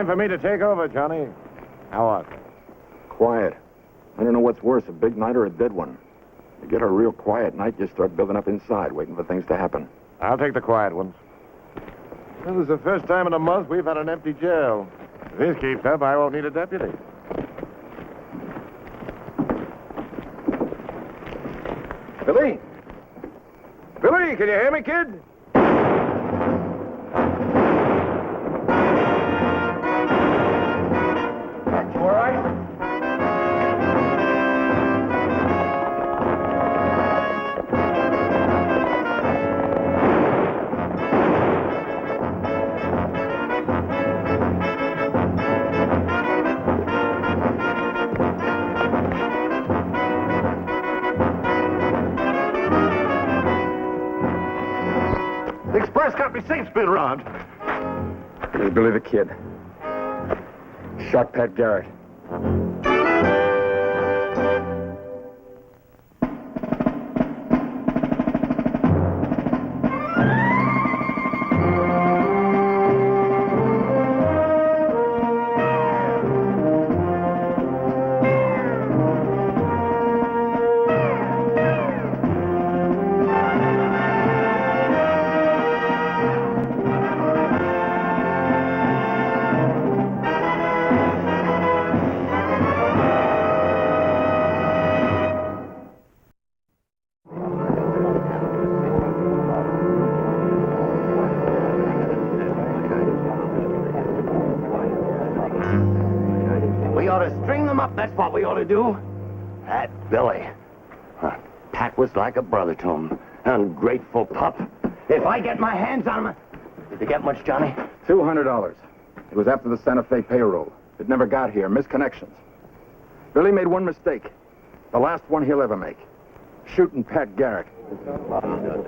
Time for me to take over, Johnny. How are you? Quiet. I don't know what's worse, a big night or a dead one. You get a real quiet night, you start building up inside, waiting for things to happen. I'll take the quiet ones. Well, this is the first time in a month we've had an empty jail. If this keeps up, I won't need a deputy. Billy? Billy, can you hear me, kid? You all right? The express got me safe spin around. There's Billy the Kid. Shot Pat Garrett. That's what we ought to do. That Billy. Pat was like a brother to him. Ungrateful pup. If I get my hands on him... Did you get much, Johnny? $200. It was after the Santa Fe payroll. It never got here. Misconnections. Billy made one mistake. The last one he'll ever make. Shooting Pat Garrett.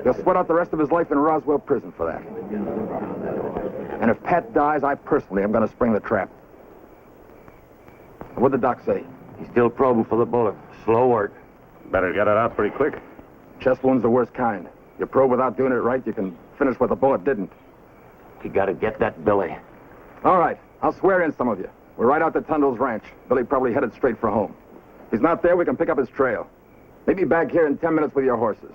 He'll sweat out the rest of his life in Roswell prison for that. And if Pat dies, I personally am going to spring the trap. What'd the doc say? He's still probing for the bullet. Slow work. Better get it out pretty quick. Chest wound's the worst kind. You probe without doing it right, you can finish what the bullet didn't. You gotta get that Billy. All right, I'll swear in some of you. We're right out to Tundle's ranch. Billy probably headed straight for home. If he's not there, we can pick up his trail. Meet me back here in 10 minutes with your horses.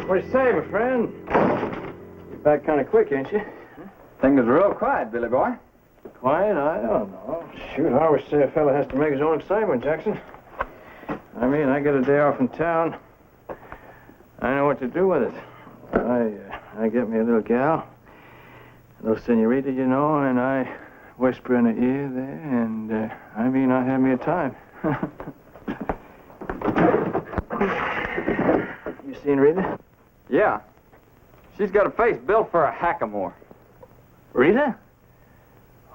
What do you say, my friend? You're back kind of quick, ain't you? Things are real quiet, Billy boy. Quiet? I don't know. Shoot, I always say a fella has to make his own excitement, Jackson. I mean, I get a day off in town. I know what to do with it. I get me a little gal, a little senorita, you know, and I whisper in her ear there, and I have me a time. You seen Rita? Yeah. She's got a face built for a hackamore. Rita?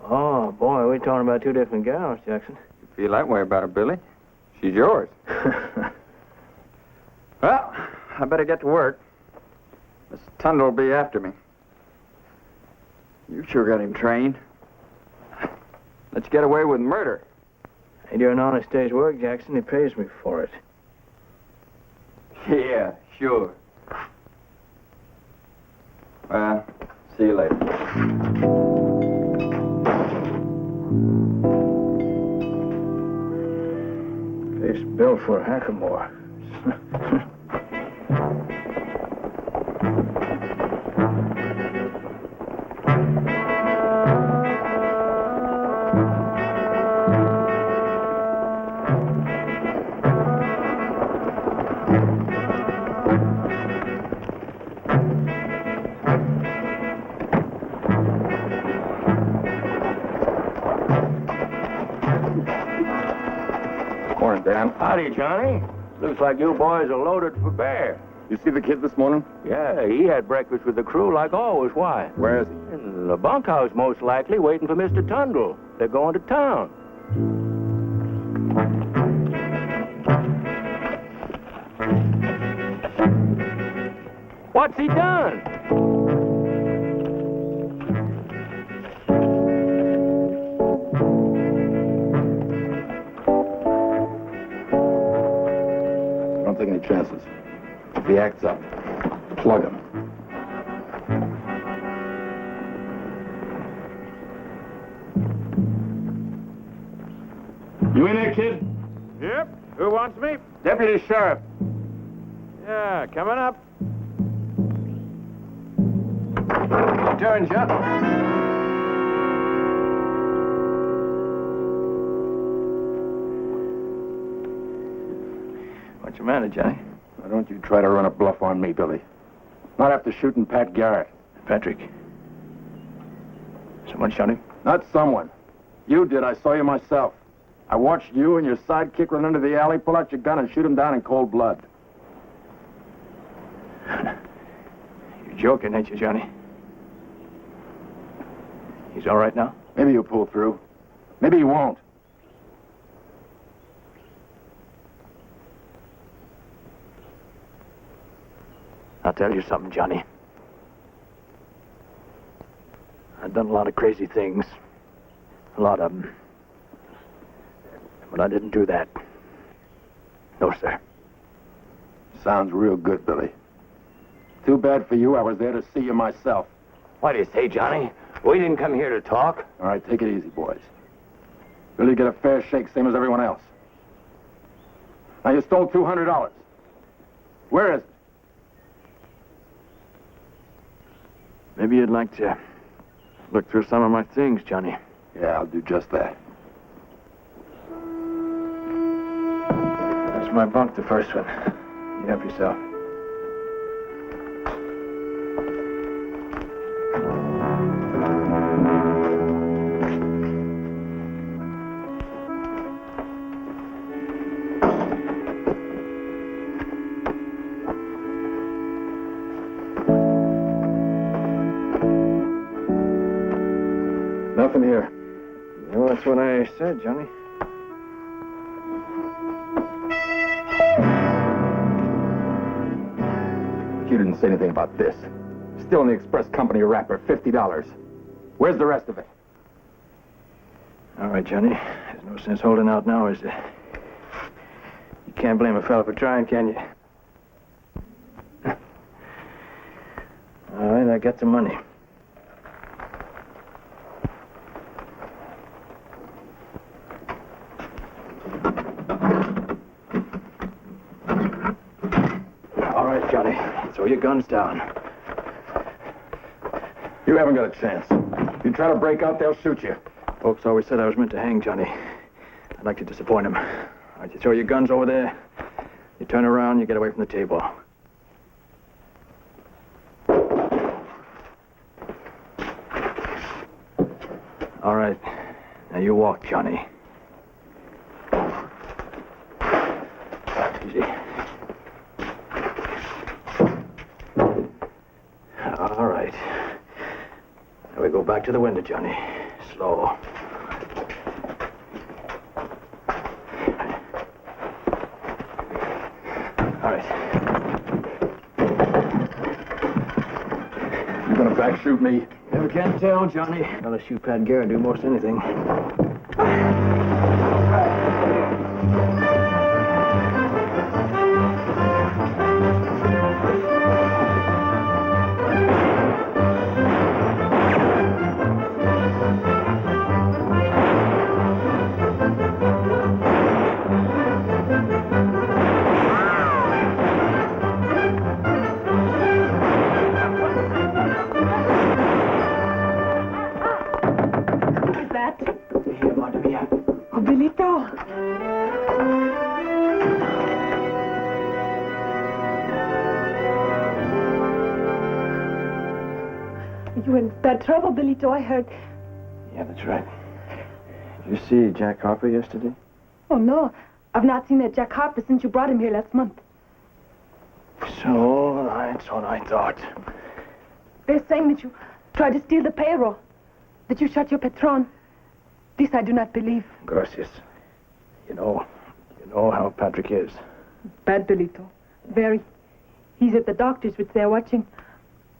Oh, boy, we're talking about two different gals, Jackson. You feel that way about her, Billy. She's yours. Well, I better get to work. Miss Tundle will be after me. You sure got him trained. Let's get away with murder. I do an honest day's work, Jackson. He pays me for it. Yeah, sure. Well, see you later. Face built for a hackamore. Dan. Howdy, Johnny. Looks like you boys are loaded for bear. You see the kid this morning? Yeah, he had breakfast with the crew like always. Why? Where is he? In the bunkhouse, most likely, waiting for Mr. Tundle. They're going to town. What's he done? Don't take any chances. If he acts up, plug him. You in there, kid? Yep. Who wants me? Deputy Sheriff. Yeah, coming up. Your turn, John. What's the matter, Johnny? Why don't you try to run a bluff on me, Billy? Not after shooting Pat Garrett. Patrick. Someone shot him? Not someone. You did. I saw you myself. I watched you and your sidekick run into the alley, pull out your gun, and shoot him down in cold blood. You're joking, ain't you, Johnny? He's all right now? Maybe you'll pull through. Maybe you won't. I'll tell you something, Johnny. I've done a lot of crazy things. A lot of them. But I didn't do that. No, sir. Sounds real good, Billy. Too bad for you. I was there to see you myself. What do you say, Johnny? We didn't come here to talk. All right, take it easy, boys. Billy get a fair shake, same as everyone else. Now, you stole $200. Where is it? Maybe you'd like to look through some of my things, Johnny. Yeah, I'll do just that. That's my bunk, the first one. You help yourself. Nothing here. Well, that's what I said, Johnny. You didn't say anything about this. Still in the express company wrapper, $50. Where's the rest of it? All right, Johnny. There's no sense holding out now, is there? You can't blame a fella for trying, can you? All right, I got the money. All right, Johnny. Throw your guns down. You haven't got a chance. If you try to break out, they'll shoot you. Folks always said I was meant to hang, Johnny. I'd like to disappoint them. All right, you throw your guns over there. You turn around, you get away from the table. All right. Now you walk, Johnny. Easy. All right. Now we go back to the window, Johnny. Slow. All right. You gonna back shoot me? Never can tell, Johnny. I'll let you Pat Garrett do most anything. You in bad trouble, Billyto, I heard. Yeah, that's right. Did you see Jack Harper yesterday? Oh, no. I've not seen that Jack Harper since you brought him here last month. So, that's what I thought. They're saying that you tried to steal the payroll, that you shot your patron. This I do not believe. Gracias. You know how Patrick is. Bad, Delito. Very. He's at the doctor's, which they're watching,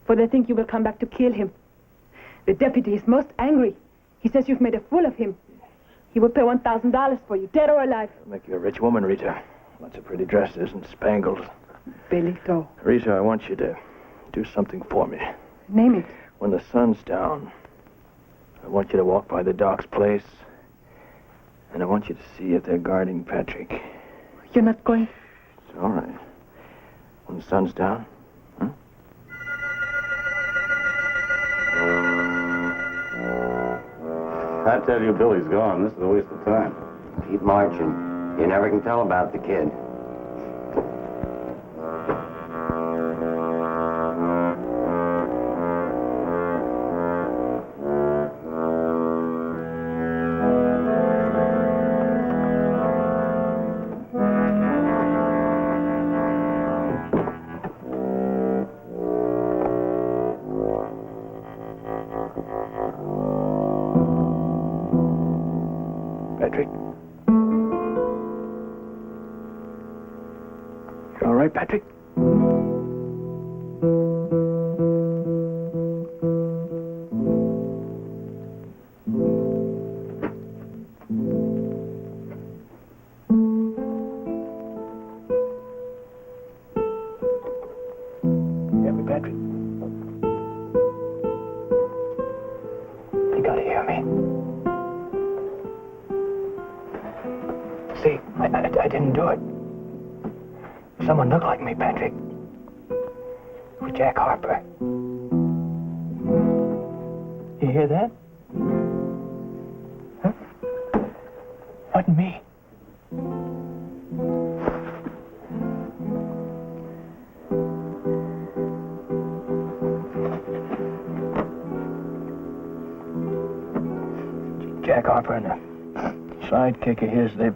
for they think you will come back to kill him. The deputy is most angry. He says you've made a fool of him. He will pay $1,000 for you, dead or alive. I'll make you a rich woman, Rita. Lots of pretty dresses and spangles. Belito. Rita, I want you to do something for me. Name it. When the sun's down, I want you to walk by the doc's place, and I want you to see if they're guarding Patrick. You're not going... It's all right. When the sun's down, huh? I tell you, Billy's gone. This is a waste of time. Keep marching. You never can tell about the kid. Patrick? You all right, Patrick? Hear me, Patrick? You gotta hear me. See, I didn't do it. Someone looked like me, Patrick. It was Jack Harper. You hear that? Huh? Wasn't me. Jack Harper and a sidekick of his, they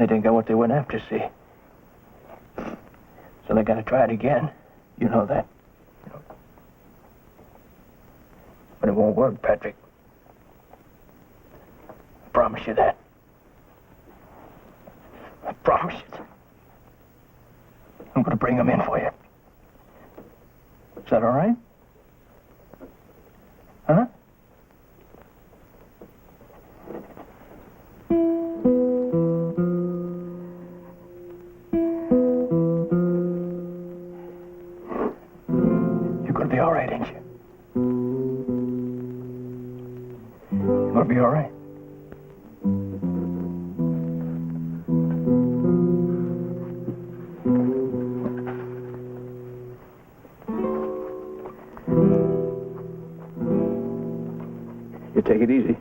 didn't get what they went after, see? So they gotta try it again. You know that. But it won't work, Patrick. I promise you that. I promise you that. I'm gonna bring them in for you. Is that all right? Huh? You're gonna be all right, ain't you? You're gonna be all right. You take it easy.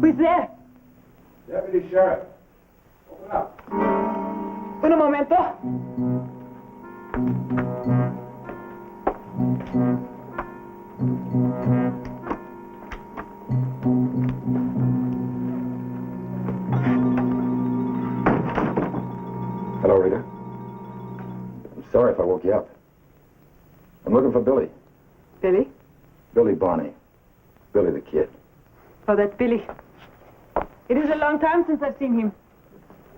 Who's there? Deputy Sheriff, open up. Un momento. Hello, Rita. I'm sorry if I woke you up. I'm looking for Billy. Billy? Billy Barney. Billy the Kid. Oh, that's Billy. It is a long time since I've seen him.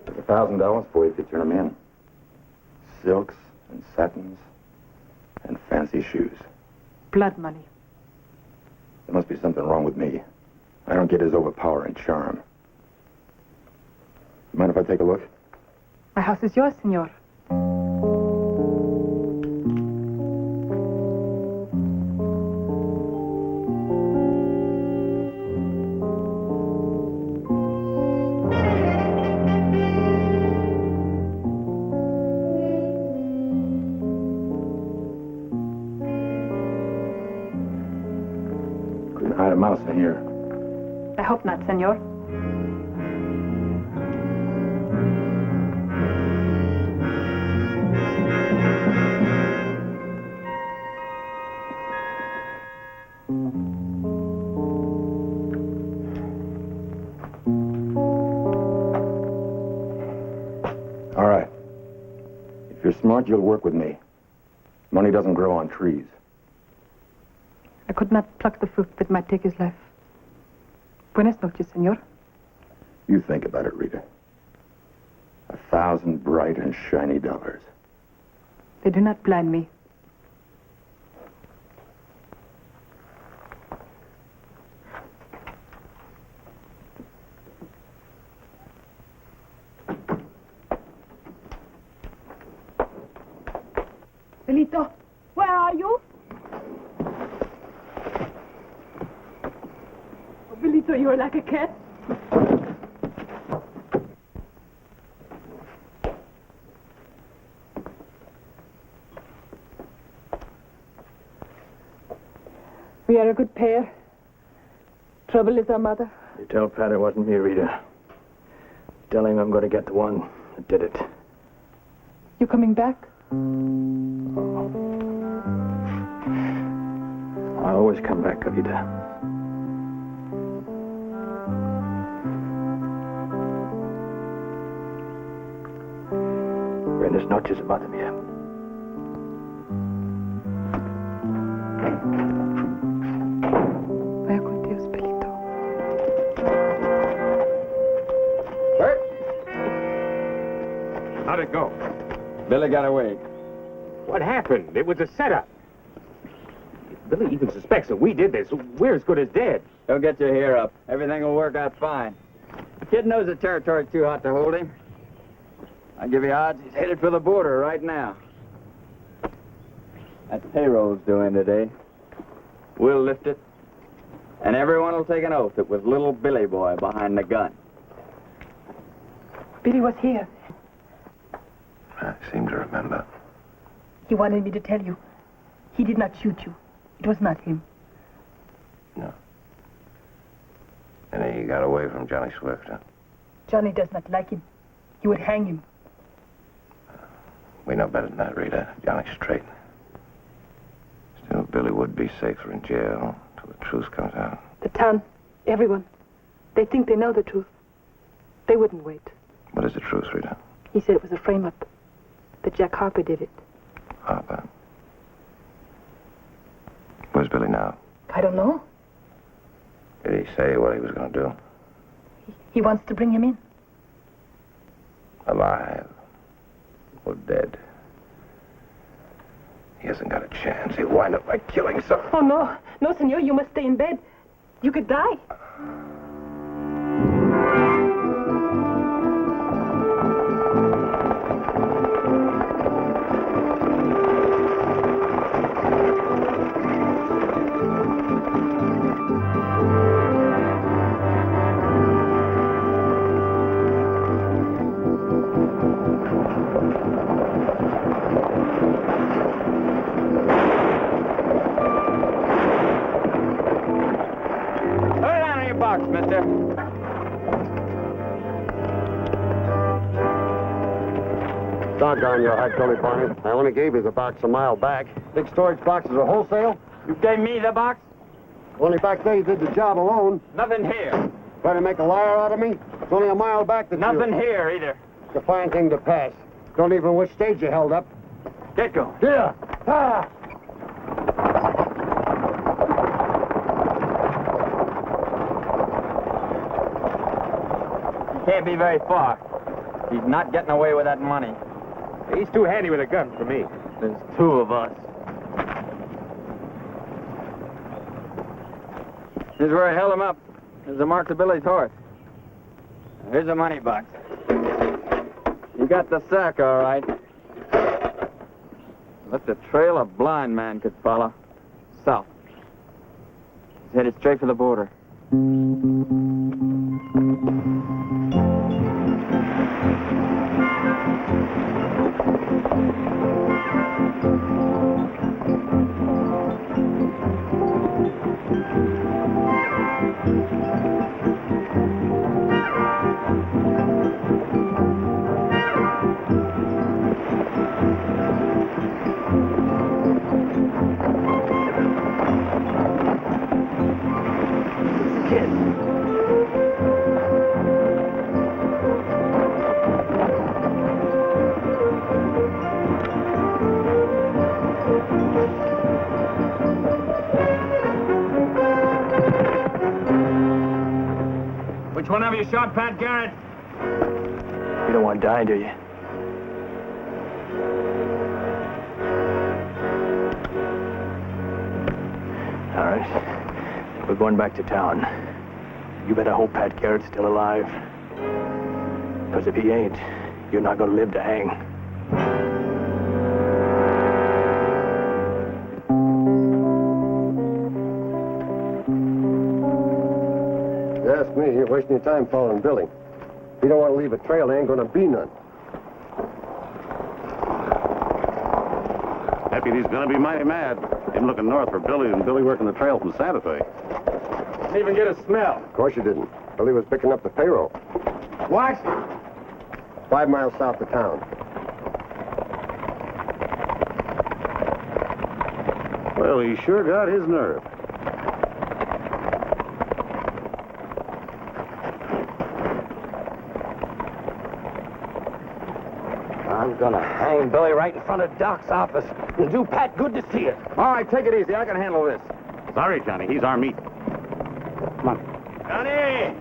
There's $1,000 for you if you turn him in. Silks and satins and fancy shoes. Blood money. There must be something wrong with me. I don't get his overpowering charm. You mind if I take a look? My house is yours, senor. hide a mouse in here. I hope not, senor. All right. If you're smart, you'll work with me. Money doesn't grow on trees. I could not pluck the fruit with my taker's life. Buenas noches, senor. You think about it, Rita. 1,000 bright and shiny dollars. They do not blind me. Belito, where are you? Oh, Belito, you are like a cat. We are a good pair. Trouble is our mother. You tell Pat it wasn't me, Rita. Tell him I'm going to get the one that did it. You coming back? I always come back, Rita. Buenas noches, madre mía. Vaya con Dios, Belito. Bert? How'd it go? Billy got away. What happened? It was a setup. If Billy even suspects that we did this, we're as good as dead. Don't get your hair up. Everything will work out fine. The kid knows the territory's too hot to hold him. I give you odds he's headed for the border right now. That payroll's due in today. We'll lift it, and everyone will take an oath it was little Billy boy behind the gun. Billy was here. I seem to remember. He wanted me to tell you. He did not shoot you. It was not him. No. And he got away from Johnny Swift, huh? Johnny does not like him. He would hang him. We know better than that, Rita. Johnny's straight. Still, Billy would be safer in jail till the truth comes out. The town, everyone, they think they know the truth. They wouldn't wait. What is the truth, Rita? He said it was a frame-up. That Jack Harper did it. Harper. Where's Billy now? I don't know. Did he say what he was going to do? He wants to bring him in. Alive or dead? He hasn't got a chance. He'll wind up by killing someone. Oh, no. No, senor, you must stay in bed. You could die. Mister. Doggone your heart, Tony Barney. I only gave you the box a mile back. Big storage boxes are wholesale? You gave me the box? Only back there you did the job alone. Nothing here. Trying to make a liar out of me? It's only a mile back that Nothing here either. It's a fine thing to pass. Don't even know which stage you held up. Get going. Here. Ah! Can't be very far. He's not getting away with that money. He's too handy with a gun for me. There's two of us. Here's where I held him up. There's a mark to Billy's horse. Here's the money box. You got the sack, all right. Left a trail a blind man could follow. South. He's headed straight for the border. kid. Which one of you shot Pat Garrett? You don't want to die, do you? All right. We're going back to town. You better hope Pat Garrett's still alive. Because if he ain't, you're not going to live to hang. If you ask me, you're wasting your time following Billy. If you don't want to leave a trail, there ain't going to be none. Deputy's gonna be mighty mad. Him looking north for Billy and Billy working the trail from Santa Fe. Didn't even get a smell. Of course you didn't. Billy was picking up the payroll. What? 5 miles south of town. Well, he sure got his nerve. I'm gonna hang Billy right in front of Doc's office and do Pat good to see it. All right, take it easy. I can handle this. Sorry, Johnny, he's our meat. Come on. Johnny!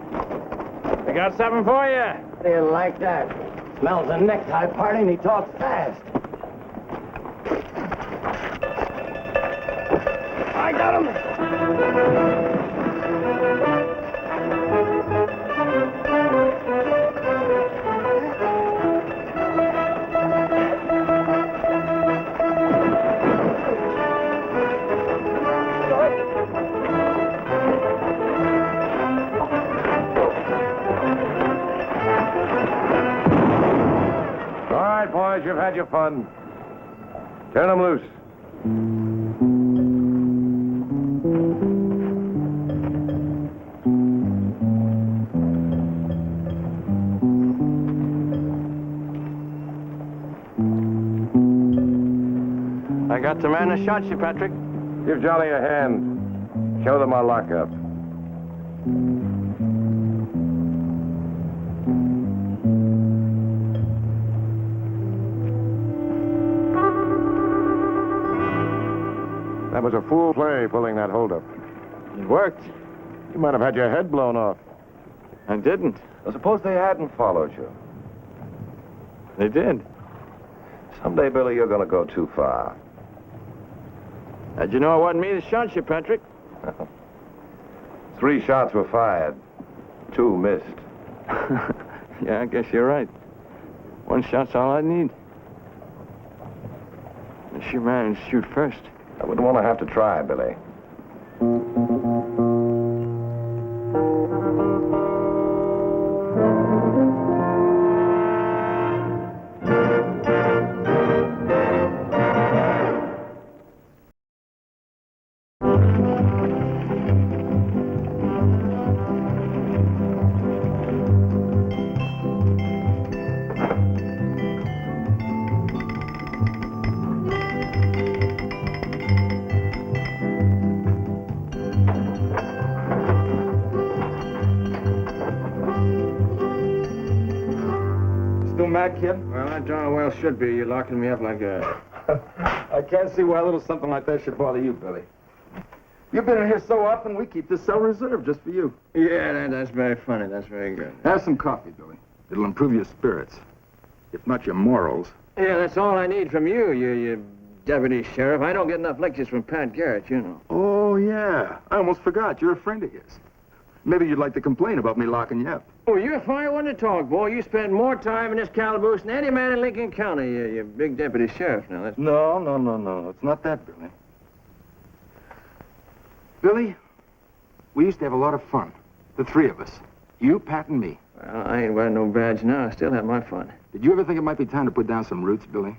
I got something for you. Didn't like that. Smells a necktie party and he talks fast. I got him! Boys, you've had your fun. Turn them loose. I got the man that shot you, Patrick. Give Johnny a hand. Show them our lockup. That was a fool play, pulling that holdup. It worked. You might have had your head blown off. I didn't. Well, suppose they hadn't followed you. They did. Someday, Billy, you're going to go too far. How'd you know it wasn't me that shot you, Patrick? 3 shots were fired. 2 missed. Yeah, I guess you're right. 1 shot's all I need. Unless you man and shoot first. I wouldn't want to have to try, Billy. Mad, kid? Well, I darn well should be. You're locking me up like that. I can't see why a little something like that should bother you, Billy. You've been in here so often, we keep this cell reserved just for you. Yeah, that's very funny. That's very good. Have some coffee, Billy. It'll improve your spirits. If not your morals. Yeah, that's all I need from you, you deputy sheriff. I don't get enough lectures from Pat Garrett, you know. Oh, yeah. I almost forgot. You're a friend of his. Maybe you'd like to complain about me locking you up. Oh, you're a fine one to talk, boy. You spend more time in this calaboose than any man in Lincoln County. You're big deputy sheriff now. That's... No. It's not that, Billy. Billy, we used to have a lot of fun. The 3 of us. You, Pat, and me. Well, I ain't wearing no badge now. I still have my fun. Did you ever think it might be time to put down some roots, Billy?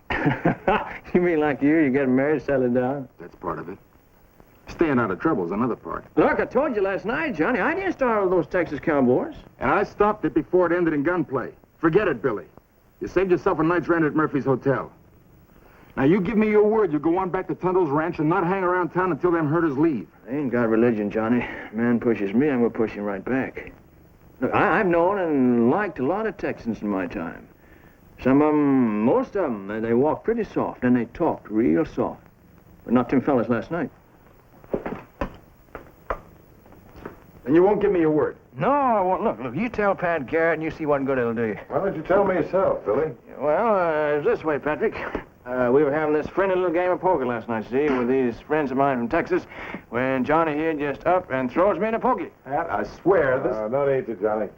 You mean like you get married, settle down? That's part of it. Staying out of trouble's another part. Look, I told you last night, Johnny, I didn't start with those Texas cowboys. And I stopped it before it ended in gunplay. Forget it, Billy. You saved yourself a night's rent at Murphy's Hotel. Now, you give me your word you'll go on back to Tundle's ranch and not hang around town until them herders leave. I ain't got religion, Johnny. Man pushes me, I'm gonna push him right back. Look, I've known and liked a lot of Texans in my time. Some of them, most of them, they walk pretty soft, and they talked real soft. But not them fellas last night. And you won't give me your word? No, I won't. Look, you tell Pat Garrett and you see what good it'll do you. Why don't you tell me yourself, Billy? Well, it's this way, Patrick. We were having this friendly little game of poker last night, see, with these friends of mine from Texas, when Johnny here just up and throws me in a pokey. Pat, I swear this... No need to, Johnny.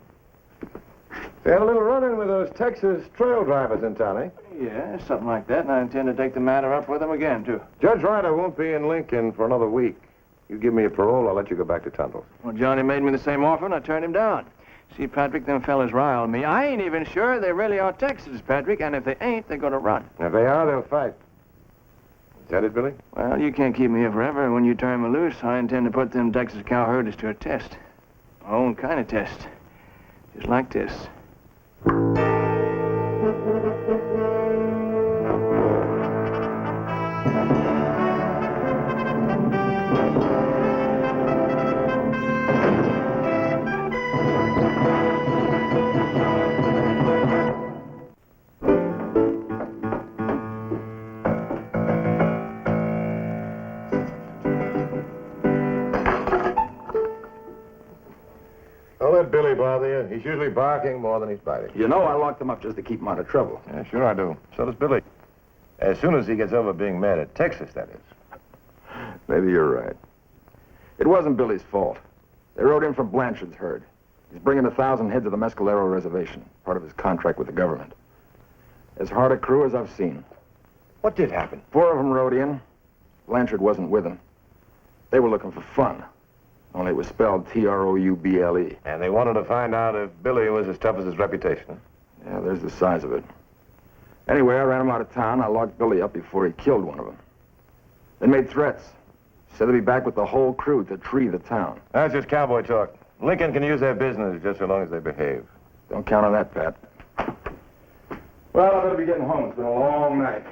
They had a little run-in with those Texas trail drivers in town, eh? Yeah, something like that, and I intend to take the matter up with them again, too. Judge Ryder won't be in Lincoln for another week. You give me a parole, I'll let you go back to Tundle's. Well, Johnny made me the same offer, and I turned him down. See, Patrick, them fellas riled me. I ain't even sure they really are Texans, Patrick, and if they ain't, they're gonna run. If they are, they'll fight. Is that it, Billy? Well, you can't keep me here forever, and when you turn me loose, I intend to put them Texas cow herders to a test. My own kind of test. Just like this. Don't let Billy bother you. He's usually barking more than he's biting. You know I locked him up just to keep him out of trouble. Yeah, sure I do. So does Billy. As soon as he gets over being mad at Texas, that is. Maybe you're right. It wasn't Billy's fault. They rode in from Blanchard's herd. He's bringing 1,000 heads of the Mescalero Reservation, part of his contract with the government. As hard a crew as I've seen. What did happen? 4 of them rode in. Blanchard wasn't with them. They were looking for fun. Only it was spelled Trouble. And they wanted to find out if Billy was as tough as his reputation. Huh? Yeah, there's the size of it. Anyway, I ran him out of town. I locked Billy up before he killed one of them. They made threats. Said they'd be back with the whole crew to tree the town. That's just cowboy talk. Lincoln can use their business just so long as they behave. Don't count on that, Pat. Well, I better be getting home. It's been a long night.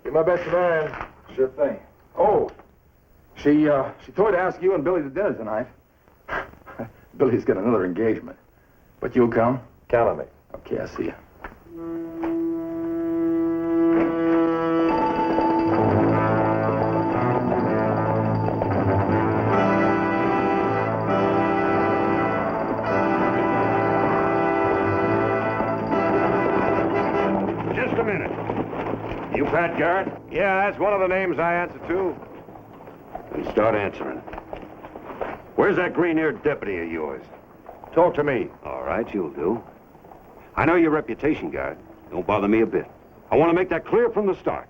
Be my best man. Sure thing. Oh, she told me to ask you and Billy to dinner tonight. Billy's got another engagement. But you'll come? Count on me. Okay, I see you. Just a minute. You Pat Garrett? Yeah, that's one of the names I answer to. Then start answering. Where's that green-eared deputy of yours? Talk to me. All right, you'll do. I know your reputation, Garrett. Don't bother me a bit. I want to make that clear from the start.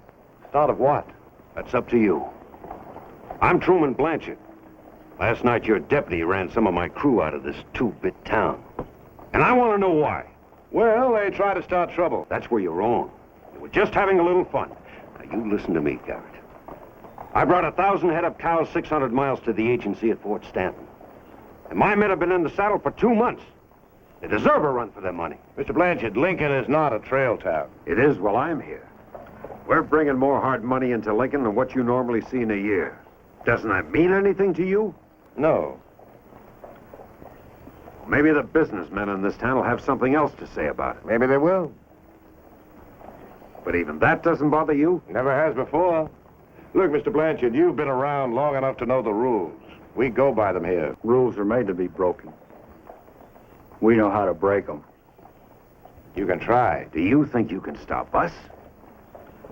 Start of what? That's up to you. I'm Truman Blanchard. Last night, your deputy ran some of my crew out of this 2-bit town. And I want to know why. Well, they tried to start trouble. That's where you're wrong. They were just having a little fun. Now, you listen to me, Garrett. I brought 1,000 head of cows 600 miles to the agency at Fort Stanton. And my men have been in the saddle for 2 months. They deserve a run for their money. Mr. Blanchard, Lincoln is not a trail town. It is while I'm here. We're bringing more hard money into Lincoln than what you normally see in a year. Doesn't that mean anything to you? No. Maybe the businessmen in this town will have something else to say about it. Maybe they will. But even that doesn't bother you? Never has before. Look, Mr. Blanchard, you've been around long enough to know the rules. We go by them here. Rules are made to be broken. We know how to break them. You can try. Do you think you can stop us?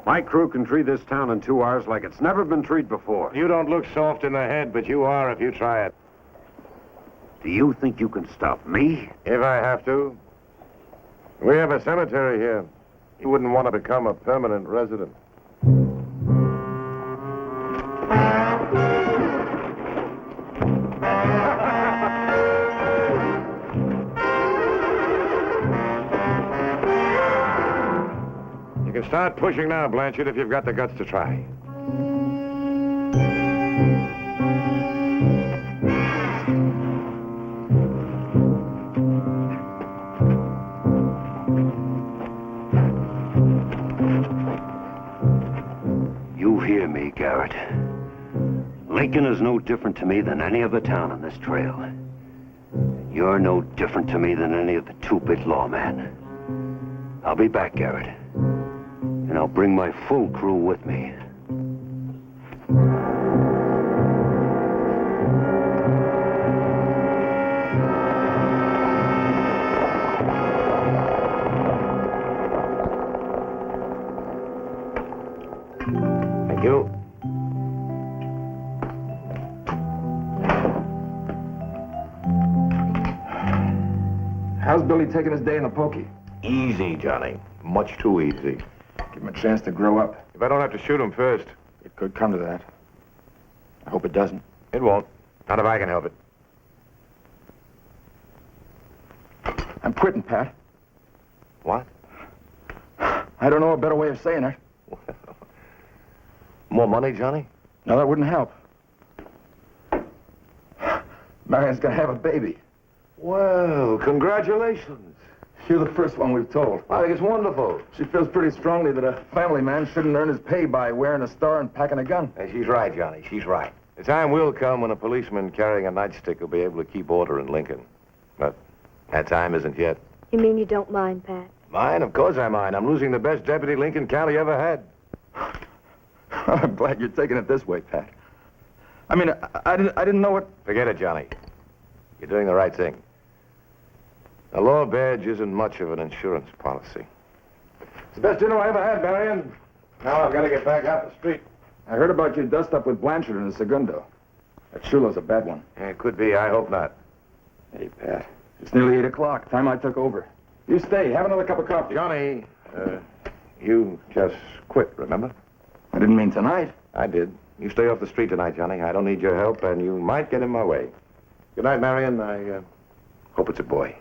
My crew can treat this town in 2 hours like it's never been treated before. You don't look soft in the head, but you are if you try it. Do you think you can stop me? If I have to. We have a cemetery here. You wouldn't want to become a permanent resident. You can start pushing now, Blanchard, if you've got the guts to try. You hear me, Garrett. Lincoln Lincoln is no different to me than any other town on this trail. You're no different to me than any of the two-bit lawmen. I'll be back, Garrett. And I'll bring my full crew with me. Thank you. How's Billy taking his day in the pokey? Easy, Johnny. Much too easy. Give him a chance to grow up. If I don't have to shoot him first. It could come to that. I hope it doesn't. It won't. Not if I can help it. I'm quitting, Pat. What? I don't know a better way of saying it. More money, Johnny? No, that wouldn't help. Marian's gonna have a baby. Well, congratulations. You're the first one we've told. I think it's wonderful. She feels pretty strongly that a family man shouldn't earn his pay by wearing a star and packing a gun. Hey, she's right, Johnny. She's right. The time will come when a policeman carrying a nightstick will be able to keep order in Lincoln. But that time isn't yet. You mean you don't mind, Pat? Mine? Of course I mind. I'm losing the best deputy Lincoln County ever had. I'm glad you're taking it this way, Pat. I mean, I didn't know it. Forget it, Johnny. You're doing the right thing. A law badge isn't much of an insurance policy. It's the best dinner I ever had, Marion. Now I've got to get back out the street. I heard about your dust-up with Blanchard in the Segundo. That Shula's a bad one. Yeah, it could be. I hope not. Hey, Pat. It's nearly 8 o'clock. Time I took over. You stay. Have another cup of coffee. Johnny, you just quit, remember? I didn't mean tonight. I did. You stay off the street tonight, Johnny. I don't need your help, and you might get in my way. Good night, Marion. I hope it's a boy.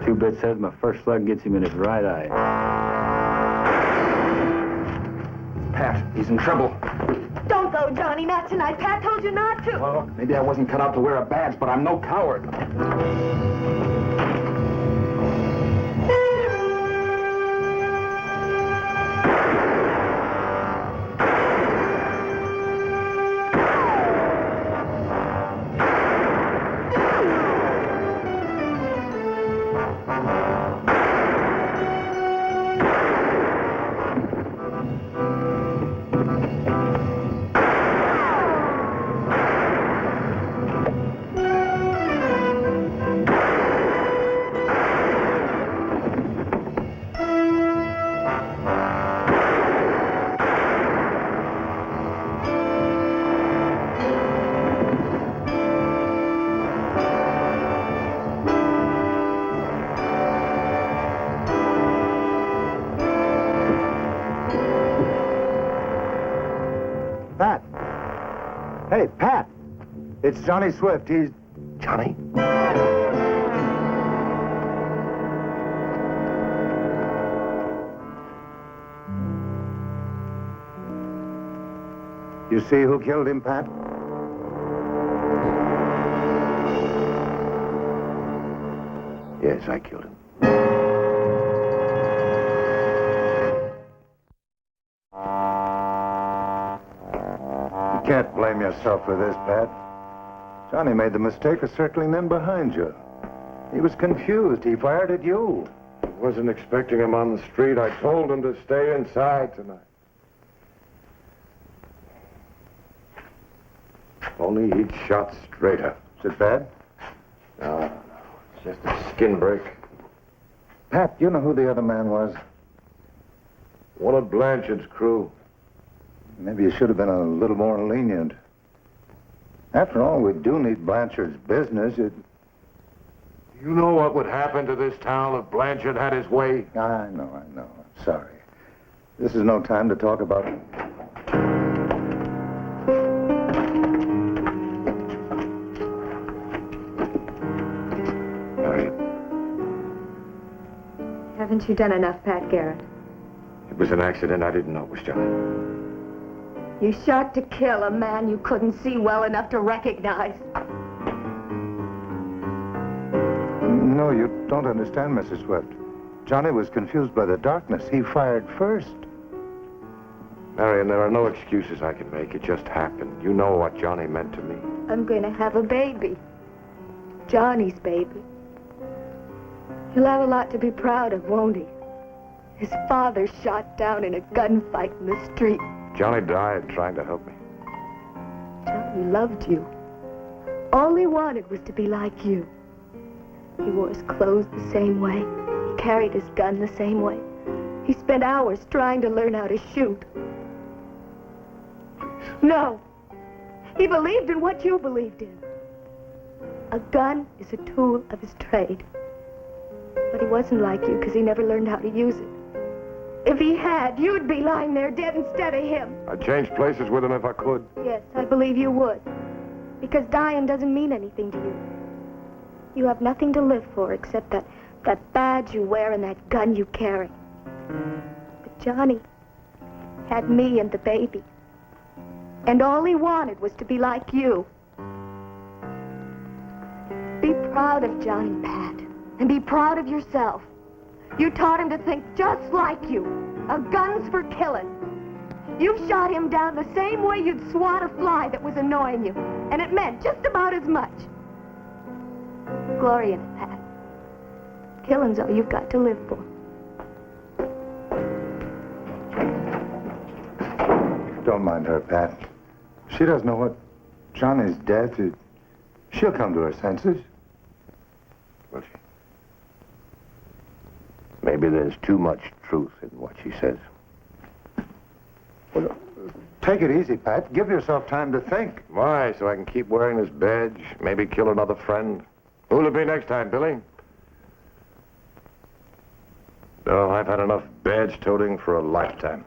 Two-bit says my first slug gets him in his right eye. Pat, he's in trouble. Don't go, Johnny. Not tonight. Pat told you not to. Well, maybe I wasn't cut out to wear a badge, but I'm no coward. Hey, Pat. It's Johnny Swift. He's... Johnny? You see who killed him, Pat? Yes, I killed him. You can't blame yourself for this, Pat. Johnny made the mistake of circling them behind you. He was confused. He fired at you. I wasn't expecting him on the street. I told him to stay inside tonight. If only he'd shot straighter. Is it bad? No. It's just a skin break. Pat, you know who the other man was? One of Blanchard's crew. Maybe you should have been a little more lenient. After all, we do need Blanchard's business. You know what would happen to this town if Blanchard had his way? I know. I'm sorry. This is no time to talk about it. Haven't you done enough, Pat Garrett? It was an accident. I didn't know it was Johnny. You shot to kill a man you couldn't see well enough to recognize. No, you don't understand, Mrs. Swift. Johnny was confused by the darkness. He fired first. Marion, there are no excuses I can make. It just happened. You know what Johnny meant to me. I'm going to have a baby. Johnny's baby. He'll have a lot to be proud of, won't he? His father shot down in a gunfight in the street. Johnny died trying to help me. Johnny loved you. All he wanted was to be like you. He wore his clothes the same way. He carried his gun the same way. He spent hours trying to learn how to shoot. No. He believed in what you believed in. A gun is a tool of his trade. But he wasn't like you because he never learned how to use it. If he had, you'd be lying there dead instead of him. I'd change places with him if I could. Yes, I believe you would. Because dying doesn't mean anything to you. You have nothing to live for except that badge you wear and that gun you carry. But Johnny had me and the baby. And all he wanted was to be like you. Be proud of Johnny, Pat. And be proud of yourself. You taught him to think just like you. A gun's for killing. You shot him down the same way you'd swat a fly that was annoying you. And it meant just about as much. Glory in it, Pat. Killing's all you've got to live for. Don't mind her, Pat. She doesn't know what Johnny's death is. She'll come to her senses. Will she? Maybe there's too much truth in what she says. Well, take it easy, Pat. Give yourself time to think. Why? So I can keep wearing this badge? Maybe kill another friend? Who'll it be next time, Billy? No, I've had enough badge-toting for a lifetime.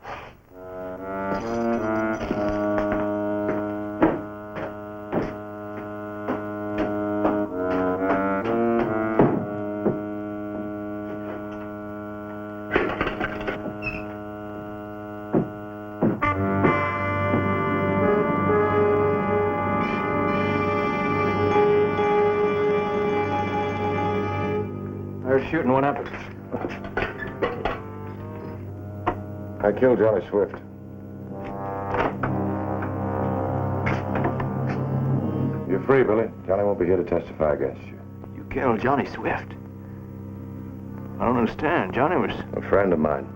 Shooting one up. I killed Johnny Swift. You're free, Billy. Johnny won't be here to testify against you. You killed Johnny Swift? I don't understand. Johnny was... A friend of mine.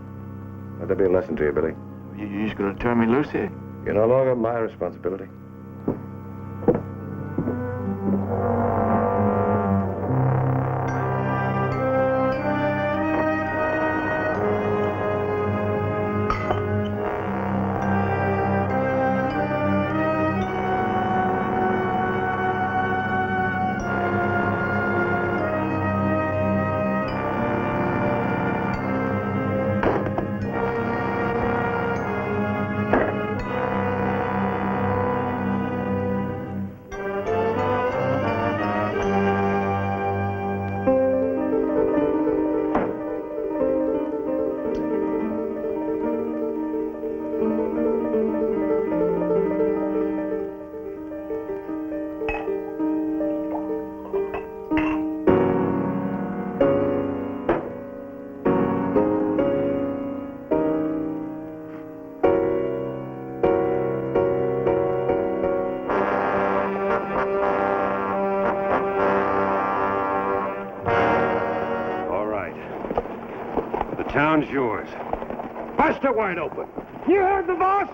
Let there be a lesson to you, Billy. You just gonna turn me loose here? You're no longer my responsibility. Town's yours. Bust it wide open. You heard the boss?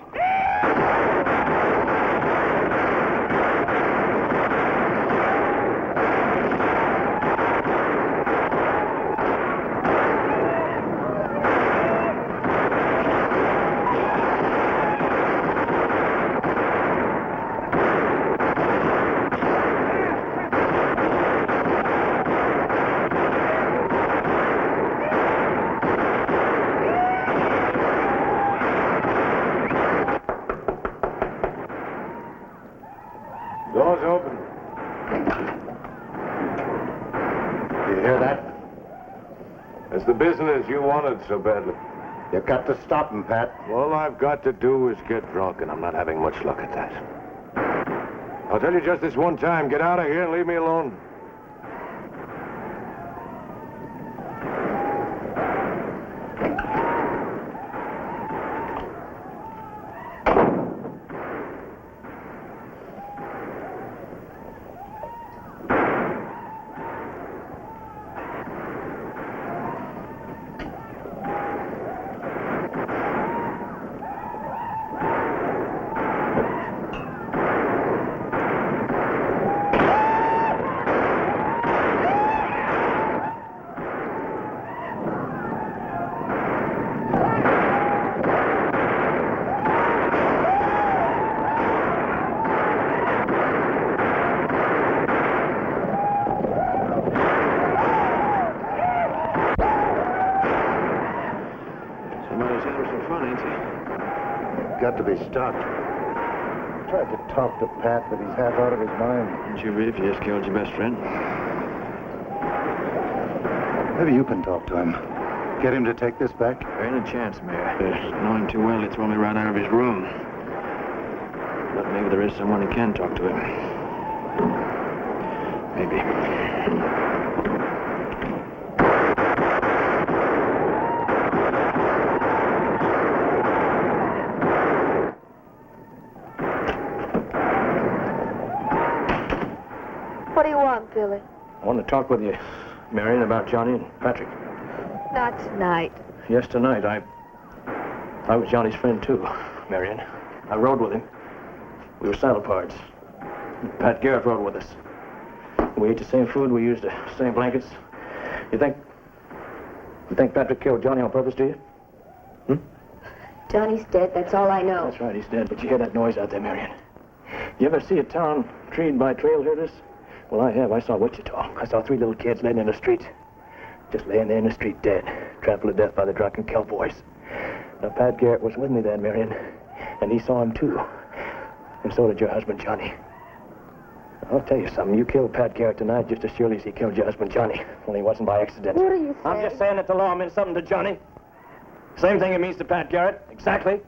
Door's open. You hear that? It's the business you wanted so badly. You got to stop him, Pat. All I've got to do is get drunk, and I'm not having much luck at that. I'll tell you just this one time, get out of here and leave me alone. Got to be stopped. Tried to talk to Pat, but he's half out of his mind. Wouldn't you be if you just killed your best friend? Maybe you can talk to him. Get him to take this back? There ain't a chance, Mayor. Know him too well, he'd throw me right out of his room. But maybe there is someone who can talk to him. Maybe. What do you want, Billy? I want to talk with you, Marion, about Johnny and Patrick. Not tonight. Yes, tonight. I was Johnny's friend, too, Marion. I rode with him. We were saddle pards. Pat Garrett rode with us. We ate the same food. We used the same blankets. You think Patrick killed Johnny on purpose, do you? Johnny's dead, that's all I know. That's right, he's dead. But you hear that noise out there, Marion? You ever see a town treed by trail herders? Well, I have. I saw Wichita. I saw 3 little kids laying in the street. Just laying there in the street dead. Trampled to death by the drunken cowboys. Now, Pat Garrett was with me then, Marion. And he saw him, too. And so did your husband, Johnny. I'll tell you something. You killed Pat Garrett tonight just as surely as he killed your husband, Johnny. Only it wasn't by accident. What are you saying? I'm just saying that the law means something to Johnny. Same thing it means to Pat Garrett. Exactly.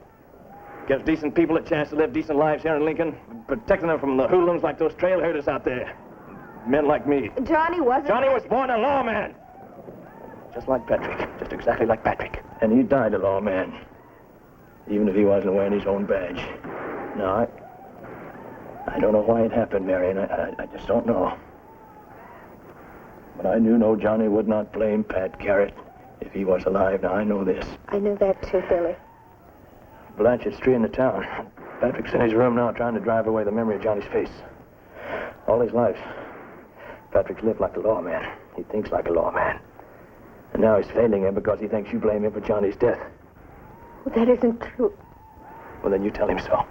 Gives decent people a chance to live decent lives here in Lincoln. Protecting them from the hoodlums like those trail herders out there. Men like me. Johnny wasn't... Johnny was born a lawman. Just like Patrick. Just exactly like Patrick. And he died a lawman. Even if he wasn't wearing his own badge. No, I don't know why it happened, Marion. I just don't know. But I do know Johnny would not blame Pat Garrett if he was alive. Now, I know this. I knew that too, Billy. Blanchett's tree in the town. Patrick's in his room now trying to drive away the memory of Johnny's face. All his life, Patrick's lived like a lawman. He thinks like a lawman. And now he's failing him because he thinks you blame him for Johnny's death. Well, that isn't true. Well, then you tell him so.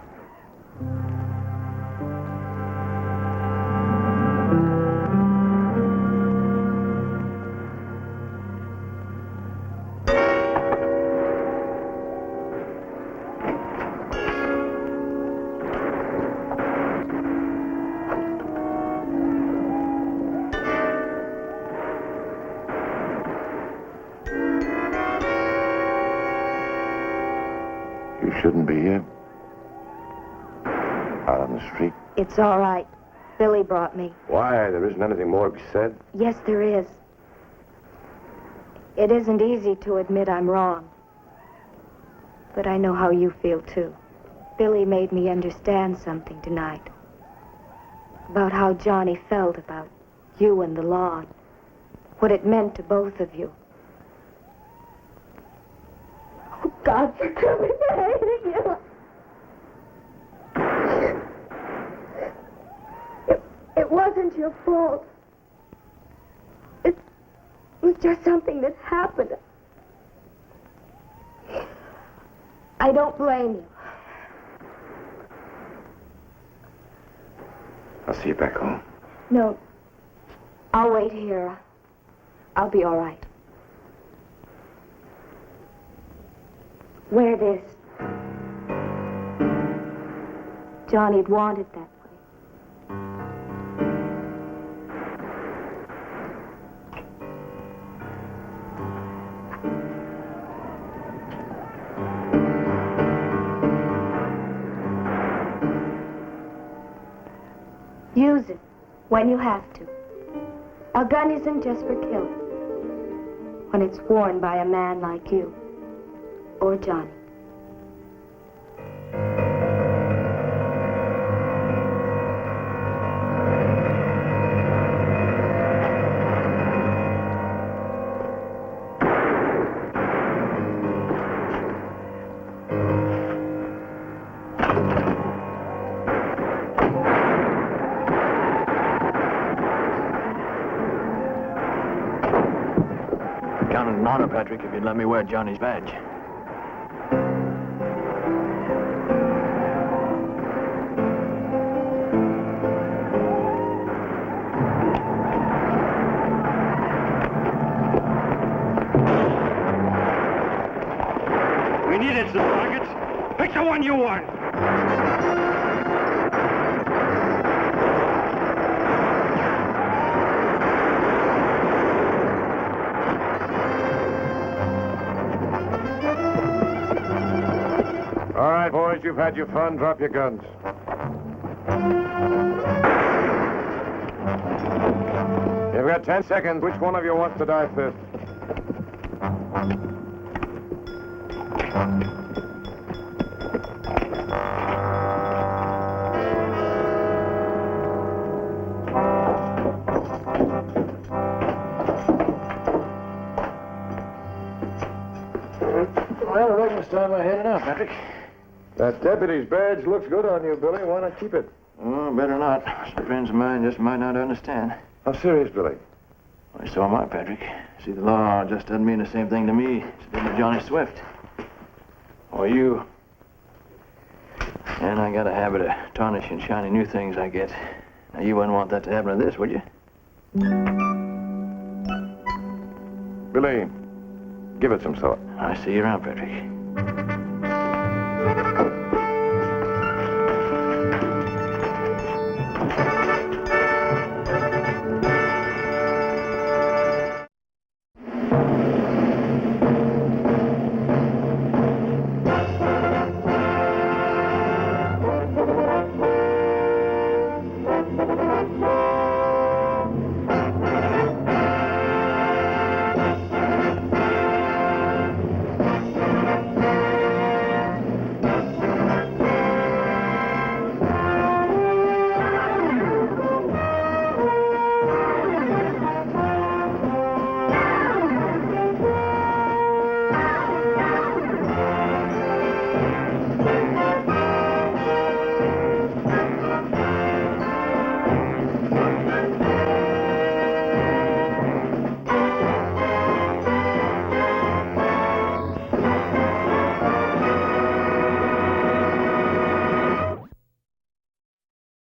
Shouldn't be here. Out on the street. It's all right. Billy brought me. Why? There isn't anything more to be said. Yes, there is. It isn't easy to admit I'm wrong. But I know how you feel, too. Billy made me understand something tonight. About how Johnny felt about you and the law. What it meant to both of you. Oh, God, forgive me for hating you. It wasn't your fault. It was just something that happened. I don't blame you. I'll see you back home. No. I'll wait here. I'll be all right. Wear this. Johnny'd want it that way. Use it when you have to. A gun isn't just for killing. When it's worn by a man like you. Or Johnny. Count it an honor, Patrick, if you'd let me wear Johnny's badge. We needed some targets. Pick the one you want. All right, boys, you've had your fun. Drop your guns. You've got 10 seconds. Which one of you wants to die first? Well, I reckon it's time I headed out, Patrick. That deputy's badge looks good on you, Billy. Why not keep it? Oh, better not. Some friends of mine just might not understand. How serious, Billy? Well, so am I, Patrick. See, the law just doesn't mean the same thing to me as it did to Johnny Swift. Or you. And I got a habit of tarnishing shiny new things I get. Now, you wouldn't want that to happen to this, would you? Billy, give it some thought. I see you around, Patrick.